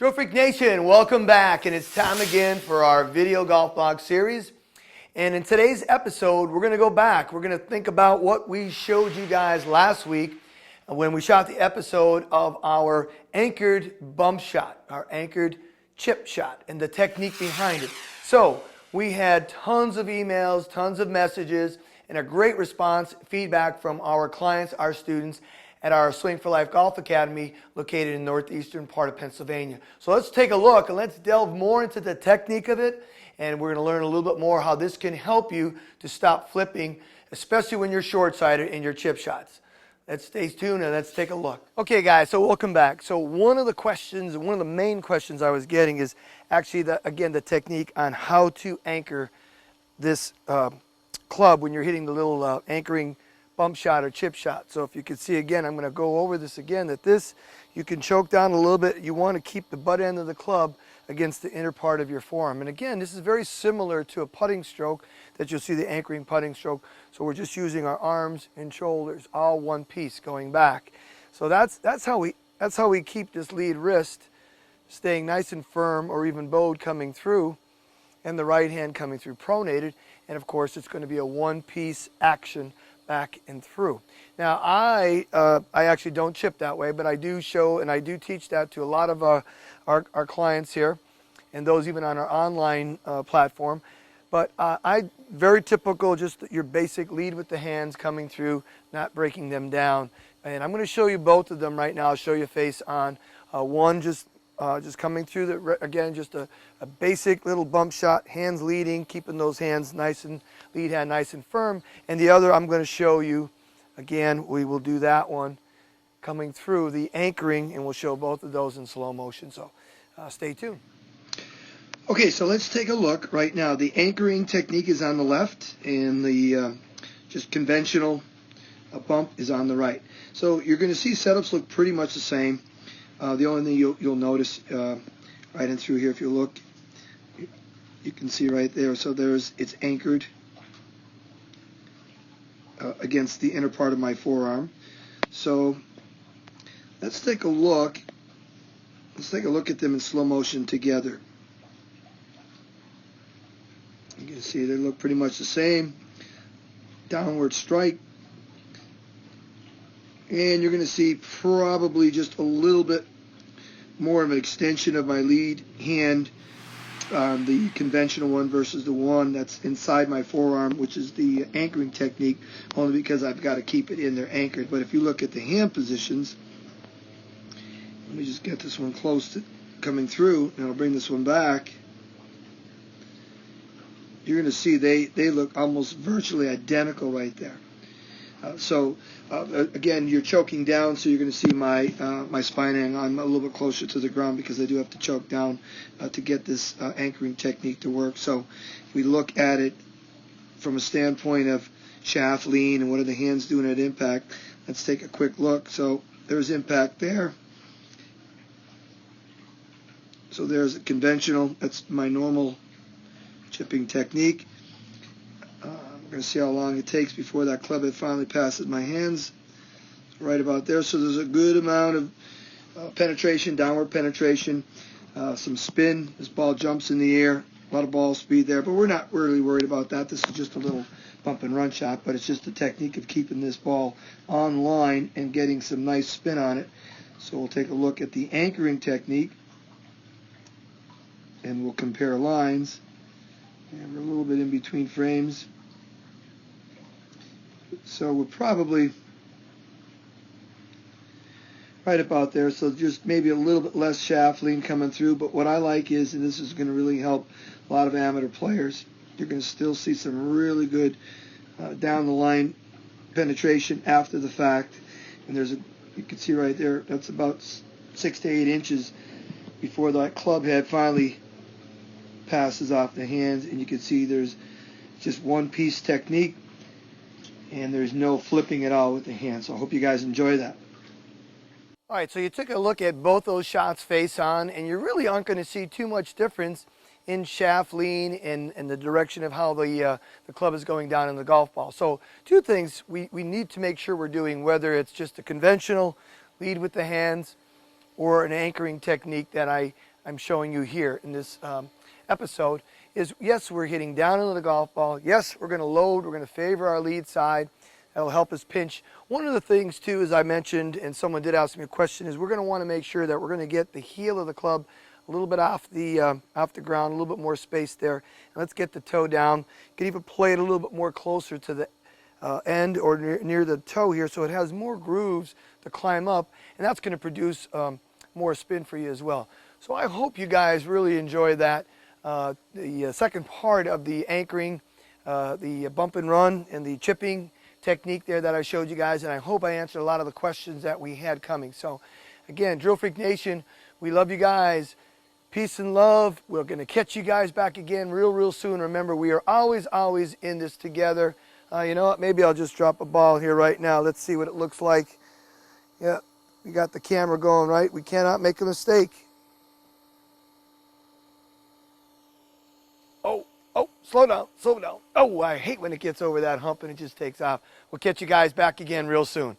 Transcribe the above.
DrillFreak Nation, welcome back, and it's time again for our video golf blog series. And in today's episode, we're going to go back. We're going to think about what we showed you guys last week when we shot the episode of our anchored bump shot, our anchored chip shot, and the technique behind it. So we had tons of emails, tons of messages, and a great response, feedback from our clients, our students, at our Swing for Life Golf Academy located in the northeastern part of Pennsylvania. So let's take a look and let's delve more into the technique of it, and we're going to learn a little bit more how this can help you to stop flipping, especially when you're short-sighted in your chip shots. Let's stay tuned and let's take a look. Okay guys, so welcome back. So one of the main questions I was getting is actually, the technique on how to anchor this club when you're hitting the little anchoring bump shot or chip shot. So if you can see again, I'm going to go over this again, that this, you can choke down a little bit. You want to keep the butt end of the club against the inner part of your forearm. And again, this is very similar to a putting stroke that you'll see, the anchoring putting stroke. So we're just using our arms and shoulders, all one piece going back. So that's how we keep this lead wrist staying nice and firm, or even bowed coming through, and the right hand coming through pronated. And of course, it's going to be a one-piece action back and through. Now, I actually don't chip that way, but I do show and I do teach that to a lot of our clients here, and those even on our online platform. But very typical, just your basic lead with the hands coming through, not breaking them down. And I'm going to show you both of them right now. I'll show you face on. One just coming through, again, just a basic little bump shot, hands leading, keeping those hands nice and, lead hand nice and firm. And the other I'm going to show you, again, we will do that one coming through, the anchoring, and we'll show both of those in slow motion. So stay tuned. Okay, so let's take a look right now. The anchoring technique is on the left, and the just conventional bump is on the right. So you're going to see setups look pretty much the same. The only thing you'll notice right in through here, if you look, you can see right there. So it's anchored against the inner part of my forearm. So let's take a look. Let's take a look at them in slow motion together. You can see they look pretty much the same. Downward strike. And you're going to see probably just a little bit more of an extension of my lead hand on the conventional one versus the one that's inside my forearm, which is the anchoring technique, only because I've got to keep it in there anchored. But if you look at the hand positions, let me just get this one close to coming through, and I'll bring this one back. You're going to see they look almost virtually identical right there. Again, you're choking down, so you're going to see my my spine angle. I'm a little bit closer to the ground because I do have to choke down to get this anchoring technique to work. So if we look at it from a standpoint of shaft lean and what are the hands doing at impact, let's take a quick look. So there's impact there. So there's a conventional. That's my normal chipping technique. We're going to see how long it takes before that club head finally passes my hands. It's right about there. So there's a good amount of penetration, downward penetration, some spin. This ball jumps in the air, a lot of ball speed there, but we're not really worried about that. This is just a little bump and run shot, but it's just the technique of keeping this ball on line and getting some nice spin on it. So we'll take a look at the anchoring technique, and we'll compare lines. And we're a little bit in between frames. So we're probably right about there. So just maybe a little bit less shaft lean coming through. But what I like is, and this is going to really help a lot of amateur players, you're going to still see some really good down the line penetration after the fact. And you can see right there, that's about 6 to 8 inches before that club head finally passes off the hands. And you can see there's just one piece technique, and there's no flipping at all with the hand. So I hope you guys enjoy that. All right, so you took a look at both those shots face on, and you really aren't going to see too much difference in shaft lean and the direction of how the club is going down in the golf ball. So two things we need to make sure we're doing, whether it's just a conventional lead with the hands or an anchoring technique that I I'm showing you here in this episode is, yes, we're hitting down into the golf ball. Yes, we're going to load. We're going to favor our lead side. That'll help us pinch. One of the things, too, as I mentioned, and someone did ask me a question, is we're going to want to make sure that we're going to get the heel of the club a little bit off the ground, a little bit more space there. And let's get the toe down. You can even play it a little bit more closer to the end or near the toe here, so it has more grooves to climb up, and that's going to produce more spin for you as well. So I hope you guys really enjoy that. The second part of the anchoring, the bump and run and the chipping technique there that I showed you guys, and I hope I answered a lot of the questions that we had coming. So again, DrillFreak Nation, we love you guys. Peace and love. We're going to catch you guys back again real soon. Remember, we are always in this together. You know what? Maybe I'll just drop a ball here right now. Let's see what it looks like. Yeah, we got the camera going, right? We cannot make a mistake. Oh, slow down. Oh, I hate when it gets over that hump and it just takes off. We'll catch you guys back again real soon.